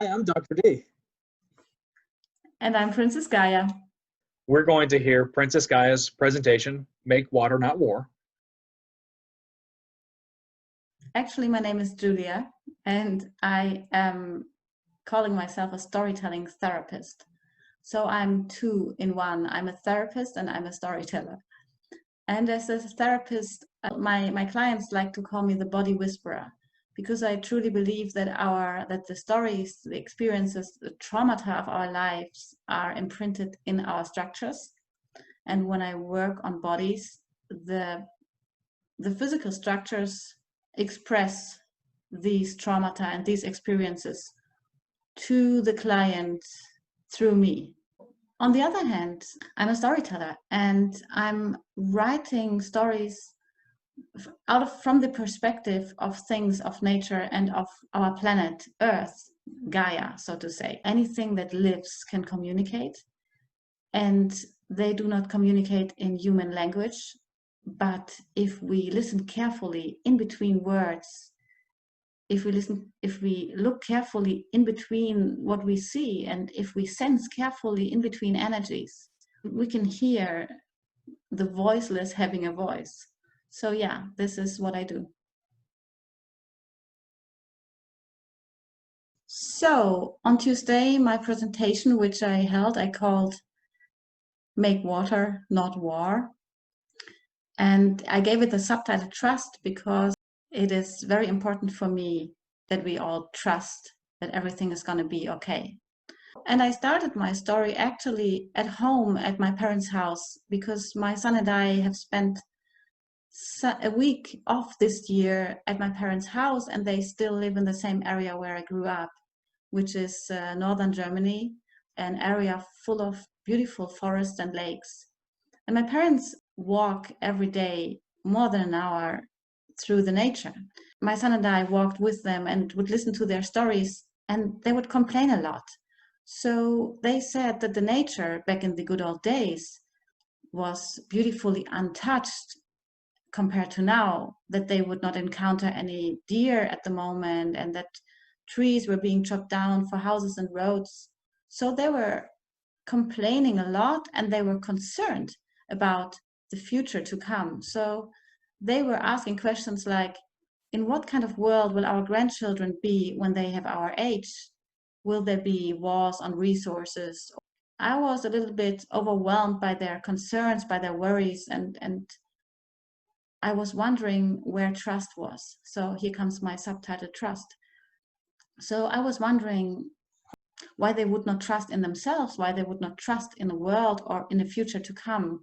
Hi, I'm Dr. D. And I'm Princess Gaia. We're going to hear Princess Gaia's presentation, Make Water Not War. Actually, my name is Julia, and I am calling myself a storytelling therapist. So I'm two in one. I'm a therapist and I'm a storyteller. And as a therapist, my clients like to call me the body whisperer, because I truly believe that the stories, the experiences, the traumata of our lives are imprinted in our structures. And when I work on bodies, the physical structures express these traumata and these experiences to the client through me. On the other hand, I'm a storyteller and I'm writing stories from the perspective of things, of nature, and of our planet Earth, Gaia, so to say. Anything that lives can communicate, and they do not communicate in human language. But if we listen carefully in between words, if we look carefully in between what we see, and if we sense carefully in between energies, we can hear the voiceless having a voice. So yeah, this is what I do. So on Tuesday, my presentation, which I held, I called Make Water Not War. And I gave it the subtitle Trust because it is very important for me that we all trust that everything is going to be okay. And I started my story actually at home at my parents' house, because my son and I have spent a week off this year at my parents' house, and they still live in the same area where I grew up, which is northern Germany, an area full of beautiful forests and lakes. And my parents walk every day more than an hour through the nature. My son and I walked with them and would listen to their stories, and they would complain a lot. So they said that the nature back in the good old days was beautifully untouched compared to now, that they would not encounter any deer at the moment, and that trees were being chopped down for houses and roads. So they were complaining a lot, and they were concerned about the future to come. So they were asking questions like, in what kind of world will our grandchildren be when they have our age? Will there be wars on resources? I was a little bit overwhelmed by their concerns, by their worries, and I was wondering where trust was. So here comes my subtitle, Trust. So I was wondering why they would not trust in themselves, why they would not trust in the world or in the future to come.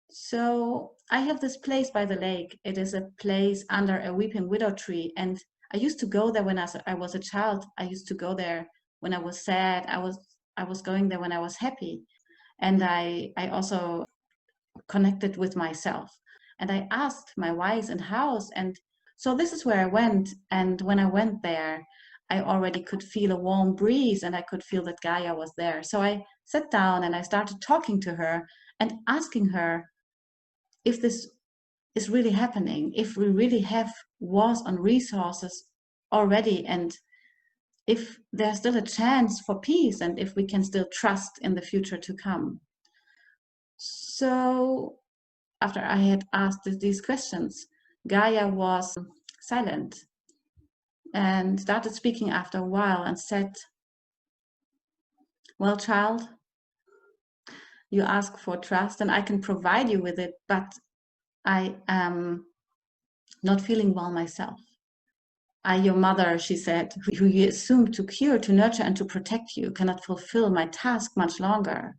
So I have this place by the lake. It is a place under a weeping willow tree. And I used to go there when I was a child. I used to go there when I was sad. I was going there when I was happy. And I also connected with myself. And I asked my whys and hows. And so this is where I went. And when I went there, I already could feel a warm breeze, and I could feel that Gaia was there. So I sat down and I started talking to her and asking her if this is really happening, if we really have wars on resources already, and if there's still a chance for peace, and if we can still trust in the future to come. So after I had asked these questions, Gaia was silent and started speaking after a while and said, well, child, you ask for trust and I can provide you with it, but I am not feeling well myself. I, your mother, she said, who you assumed to cure, to nurture, and to protect you, cannot fulfill my task much longer.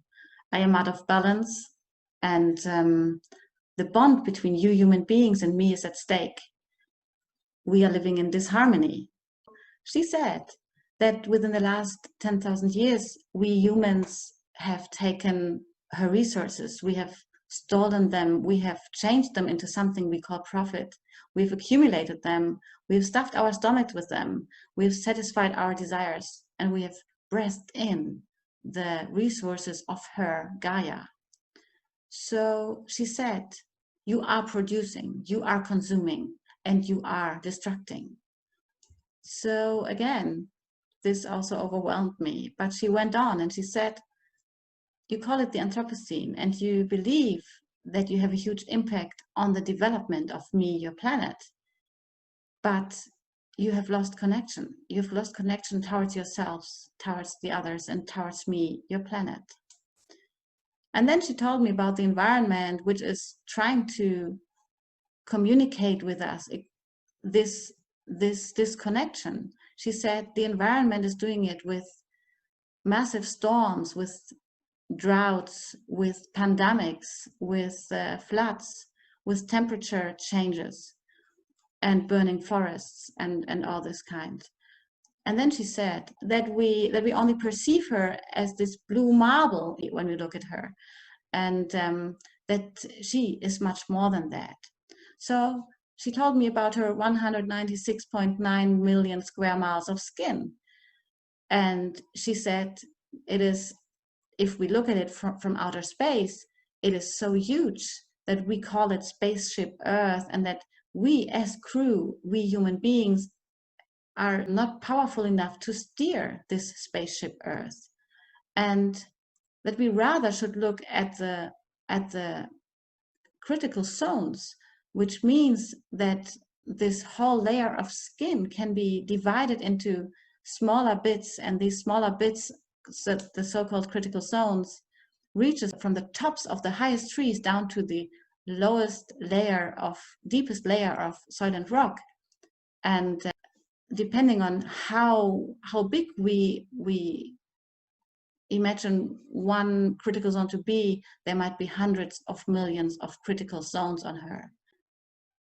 I am out of balance, and the bond between you human beings and me is at stake. We are living in disharmony. She said that within the last 10,000 years, we humans have taken her resources. We have stolen them. We have changed them into something we call profit. We've accumulated them. We've stuffed our stomach with them. We've satisfied our desires, and we have breathed in the resources of her Gaia. So she said, you are producing, you are consuming, and you are destructing. So again, this also overwhelmed me. But she went on and she said, you call it the Anthropocene, and you believe that you have a huge impact on the development of me, your planet. But you have lost connection. You've lost connection towards yourselves, towards the others, and towards me, your planet. And then she told me about the environment, which is trying to communicate with us this disconnection. She said the environment is doing it with massive storms, with droughts, with pandemics, with floods, with temperature changes, and burning forests, and all this kind. And then she said that we only perceive her as this blue marble when we look at her, and that she is much more than that. So she told me about her 196.9 million square miles of skin. And she said it is, if we look at it from outer space, it is so huge that we call it spaceship Earth, and that we as crew, we human beings, are not powerful enough to steer this spaceship Earth. And that we rather should look at the critical zones, which means that this whole layer of skin can be divided into smaller bits, and these smaller bits, the so-called critical zones, reaches from the tops of the highest trees down to the lowest layer of, deepest layer of soil and rock. And depending on how big we imagine one critical zone to be, there might be hundreds of millions of critical zones on her.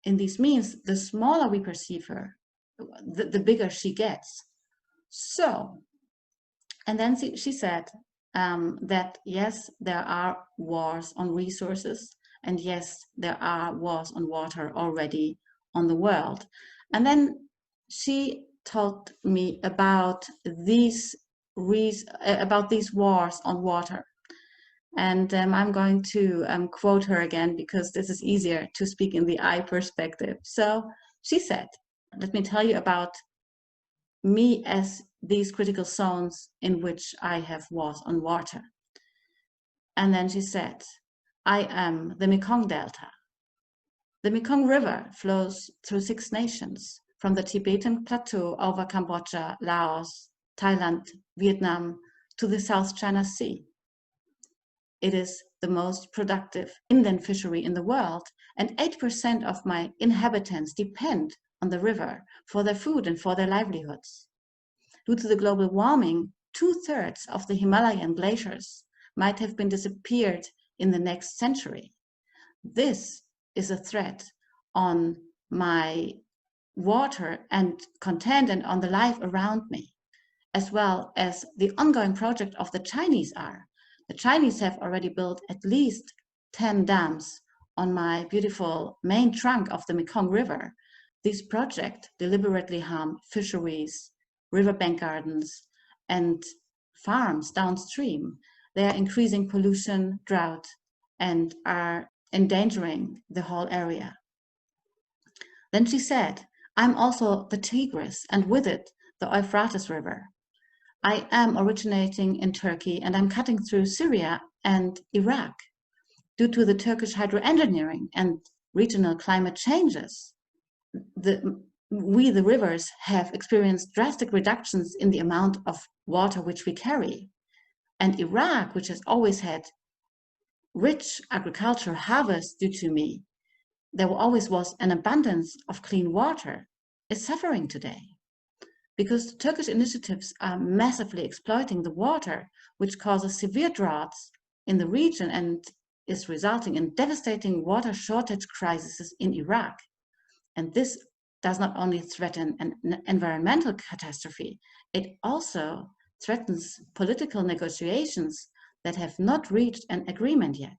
And this means the smaller we perceive her, the bigger she gets. So, and then she said that yes, there are wars on resources, and yes, there are wars on water already on the world. And then she told me about these wars on water. And I'm going to quote her again, because this is easier to speak in the I perspective. So she said, let me tell you about me as these critical zones in which I have wars on water. And then she said, I am the Mekong Delta. The Mekong River flows through 6 nations, from the Tibetan Plateau over Cambodia, Laos, Thailand, Vietnam, to the South China Sea. It is the most productive inland fishery in the world, and 8% of my inhabitants depend on the river for their food and for their livelihoods. Due to the global warming, 2/3 of the Himalayan glaciers might have been disappeared in the next century. This is a threat on my water and content and on the life around me, as well as the ongoing project of the Chinese are. The Chinese have already built at least 10 dams on my beautiful main trunk of the Mekong River. These projects deliberately harm fisheries, riverbank gardens, and farms downstream. They are increasing pollution, drought, and are endangering the whole area. Then she said, I'm also the Tigris, and with it, the Euphrates River. I am originating in Turkey, and I'm cutting through Syria and Iraq. Due to the Turkish hydroengineering and regional climate changes, we, the rivers, have experienced drastic reductions in the amount of water which we carry. And Iraq, which has always had rich agriculture harvests due to me, there always was an abundance of clean water, is suffering today. Because Turkish initiatives are massively exploiting the water, which causes severe droughts in the region and is resulting in devastating water shortage crises in Iraq. And this does not only threaten an environmental catastrophe, it also threatens political negotiations that have not reached an agreement yet.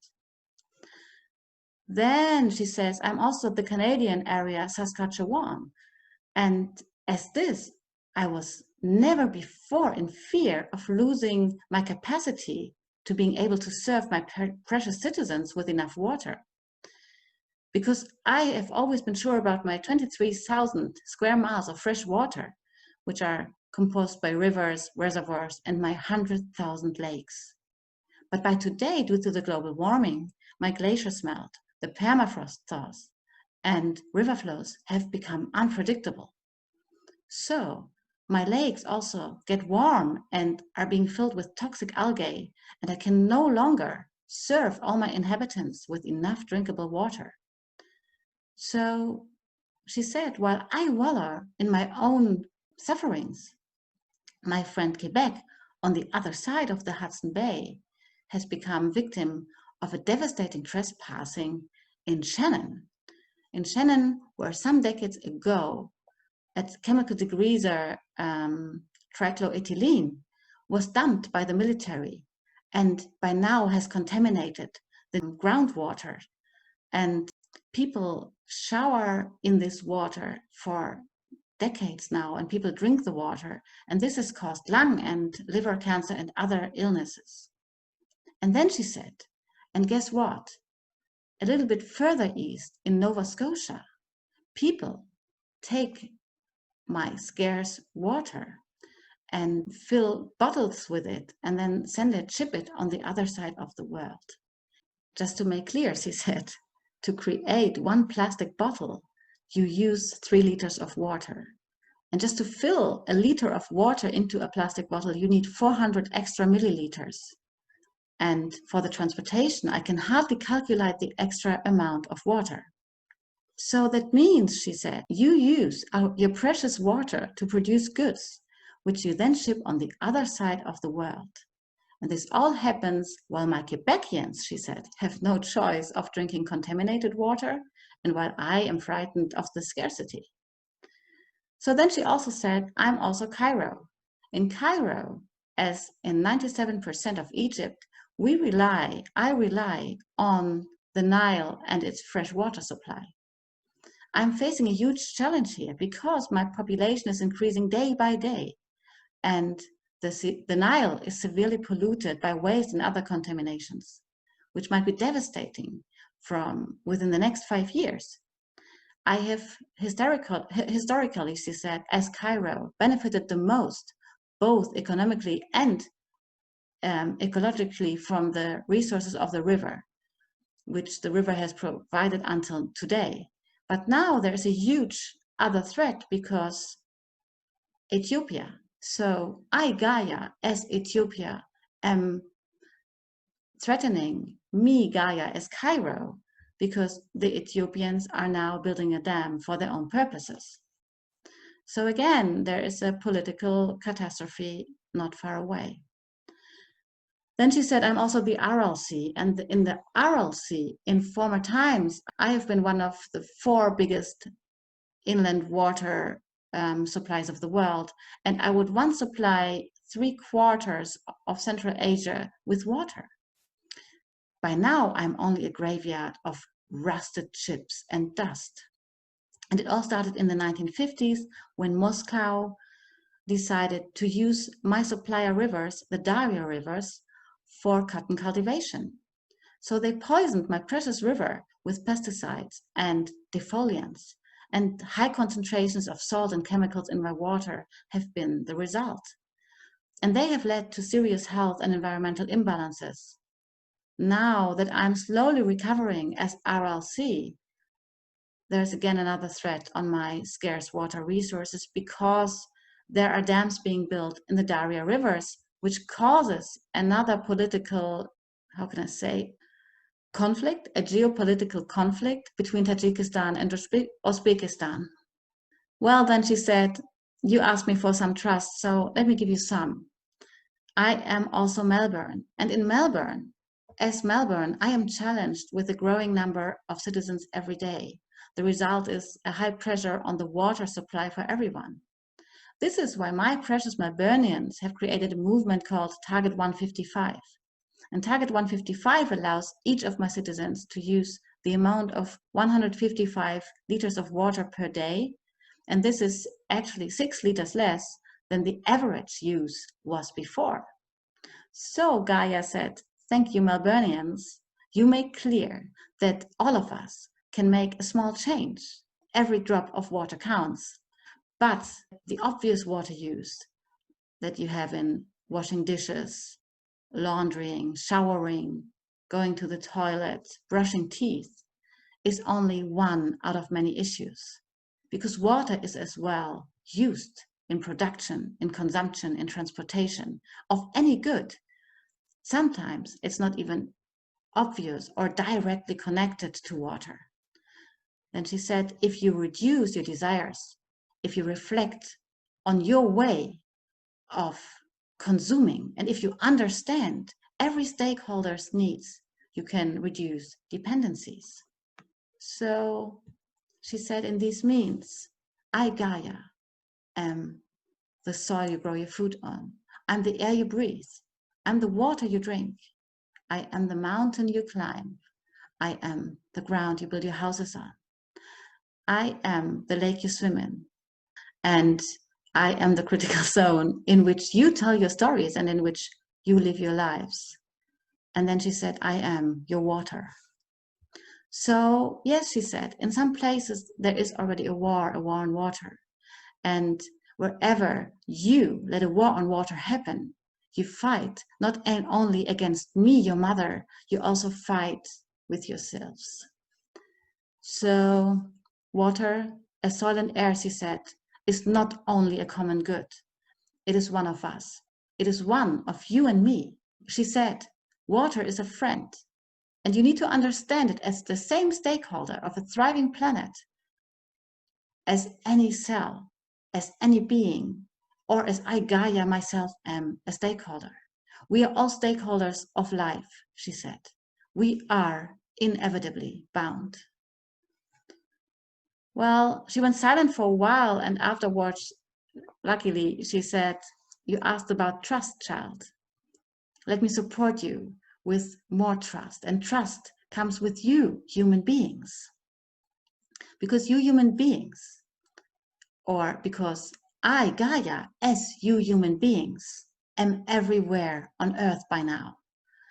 Then she says, I'm also the Canadian area Saskatchewan. And as this, I was never before in fear of losing my capacity to being able to serve my precious citizens with enough water. Because I have always been sure about my 23,000 square miles of fresh water, which are composed by rivers, reservoirs, and my 100,000 lakes. But by today, due to the global warming, my glaciers melt, the permafrost thaws, and river flows have become unpredictable. So my lakes also get warm and are being filled with toxic algae, and I can no longer serve all my inhabitants with enough drinkable water. So she said, while I wallow in my own sufferings, my friend Quebec, on the other side of the Hudson Bay, has become victim of a devastating trespassing in Shannon. In Shannon, where some decades ago, a chemical degreaser, tricloethylene, was dumped by the military and by now has contaminated the groundwater. And people shower in this water for decades now, and people drink the water, and this has caused lung and liver cancer and other illnesses. And then she said, and guess what? A little bit further east in Nova Scotia, people take my scarce water and fill bottles with it and then ship it on the other side of the world. Just to make clear, she said, to create one plastic bottle, you use 3 liters of water. And just to fill a liter of water into a plastic bottle, you need 400 extra milliliters. And for the transportation, I can hardly calculate the extra amount of water. So that means, she said, you use your precious water to produce goods, which you then ship on the other side of the world. And this all happens while my Quebecians, she said, have no choice of drinking contaminated water, and while I am frightened of the scarcity. So then she also said, I'm also Cairo. In Cairo, as in 97% of Egypt, I rely on the Nile and its fresh water supply. I'm facing a huge challenge here because my population is increasing day by day, and the Nile is severely polluted by waste and other contaminations, which might be devastating from within the next 5 years. I have historically, she said, as Cairo, benefited the most, both economically and ecologically, from the resources of the river, which the river has provided until today. But now there's a huge other threat because Ethiopia. So I, Gaia, as Ethiopia, am threatening me, Gaia, as Cairo, because the Ethiopians are now building a dam for their own purposes. So again, there is a political catastrophe not far away. Then she said, I'm also the Aral Sea, and in the Aral Sea, in former times, I have been one of the 4 biggest inland water supplies of the world, and I would once supply 3/4 of Central Asia with water. By now, I'm only a graveyard of rusted ships and dust. And it all started in the 1950s when Moscow decided to use my supplier rivers, the Daria rivers, for cotton cultivation. So they poisoned my precious river with pesticides and defoliants, and high concentrations of salt and chemicals in my water have been the result. And they have led to serious health and environmental imbalances. Now that I'm slowly recovering as Aral Sea, there's again another threat on my scarce water resources because there are dams being built in the Daria rivers, which causes another political, how can I say, conflict, a geopolitical conflict between Tajikistan and Uzbekistan. Well, then she said, you asked me for some trust, so let me give you some. I am also Melbourne, and in Melbourne, as Melbourne, I am challenged with a growing number of citizens every day. The result is a high pressure on the water supply for everyone. This is why my precious Melburnians have created a movement called Target 155. And Target 155 allows each of my citizens to use the amount of 155 liters of water per day. And this is actually 6 liters less than the average use was before. So Gaia said, thank you, Melburnians. You make clear that all of us can make a small change. Every drop of water counts. But the obvious water use, that you have in washing dishes, laundering, showering, going to the toilet, brushing teeth, is only one out of many issues. Because water is as well used in production, in consumption, in transportation of any good. Sometimes it's not even obvious or directly connected to water. Then she said, if you reduce your desires, if you reflect on your way of consuming, and if you understand every stakeholder's needs, you can reduce dependencies. So she said, in these means, I, Gaia, am the soil you grow your food on. I'm the air you breathe. I'm the water you drink. I am the mountain you climb. I am the ground you build your houses on. I am the lake you swim in. And I am the critical zone in which you tell your stories and in which you live your lives. And then she said, I am your water. So yes, she said, in some places there is already a war on water. And wherever you let a war on water happen, you fight not only against me, your mother, you also fight with yourselves. So water, as soil and air, she said, is not only a common good. It is one of us. It is one of you and me. She said, water is a friend. And you need to understand it as the same stakeholder of a thriving planet as any cell, as any being, or as I, Gaia, myself am a stakeholder. We are all stakeholders of life, she said. We are inevitably bound. Well, she went silent for a while, and afterwards, luckily, she said, you asked about trust, child. Let me support you with more trust. And trust comes with you, human beings. Because you human beings, or because I, Gaia, as you human beings, am everywhere on Earth by now.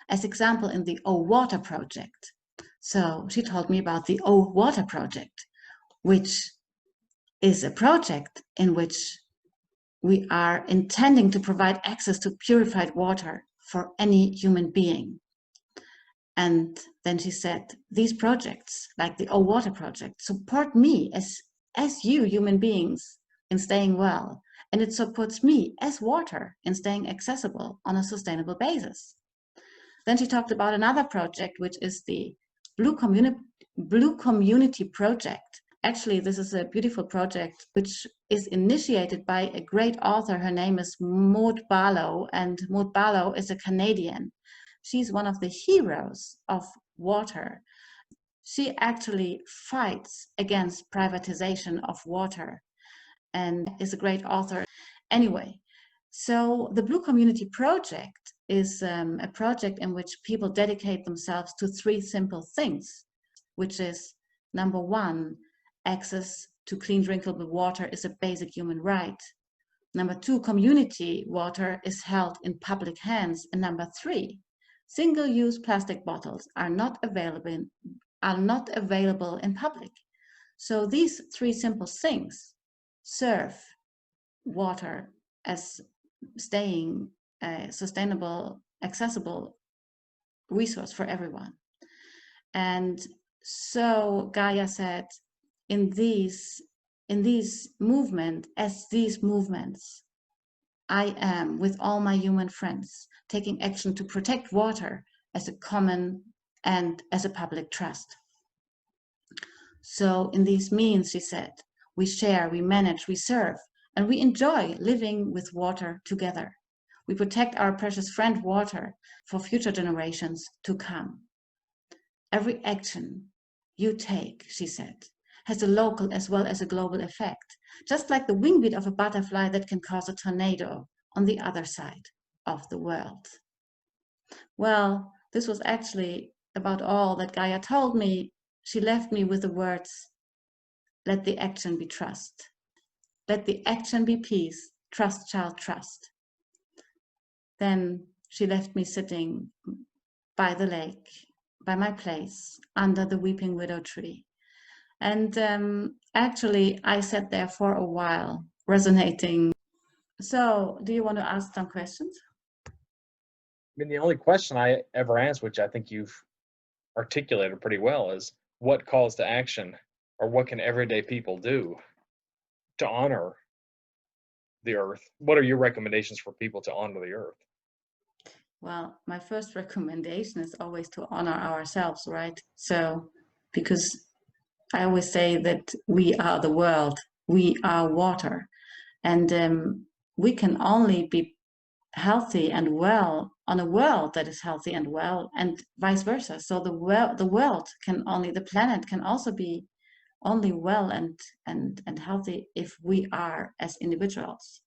As example, in the O Water Project. So she told me about the O Water Project, which is a project in which we are intending to provide access to purified water for any human being. And then she said, these projects, like the O Water Project, support me as you human beings in staying well. And it supports me as water in staying accessible on a sustainable basis. Then she talked about another project, which is the Blue Community Project. Actually, this is a beautiful project which is initiated by a great author. Her name is Maud Barlow, and Maud Barlow is a Canadian. She's one of the heroes of water. She actually fights against privatization of water and is a great author. Anyway, so the Blue Community Project is a project in which people dedicate themselves to three simple things, which is, number one, access to clean drinkable water is a basic human right. Number two, community water is held in public hands. And number three, single-use plastic bottles are not available in public. So these three simple things serve water as staying a sustainable, accessible resource for everyone. And so Gaia said, in these movements, I am, with all my human friends, taking action to protect water as a common and as a public trust. So in these means, she said, we share, we manage, we serve, and we enjoy living with water together. We protect our precious friend water for future generations to come. Every action you take, she said, has a local as well as a global effect, just like the wing beat of a butterfly that can cause a tornado on the other side of the world. Well, this was actually about all that Gaia told me. She left me with the words, let the action be trust. Let the action be peace. Trust, child, trust. Then she left me sitting by the lake, by my place, under the weeping willow tree. And actually, I sat there for a while, resonating So, do you want to ask some questions? I mean, the only question I ever asked, which I think you've articulated pretty well, is what calls to action or what can everyday people do to honor the earth? What are your recommendations for people to honor the earth? Well, my first recommendation is always to honor ourselves, right? So, because I always say that we are the world, we are water, and we can only be healthy and well on a world that is healthy and well, and vice versa. So the world can only, the planet can also be only well and healthy if we are as individuals.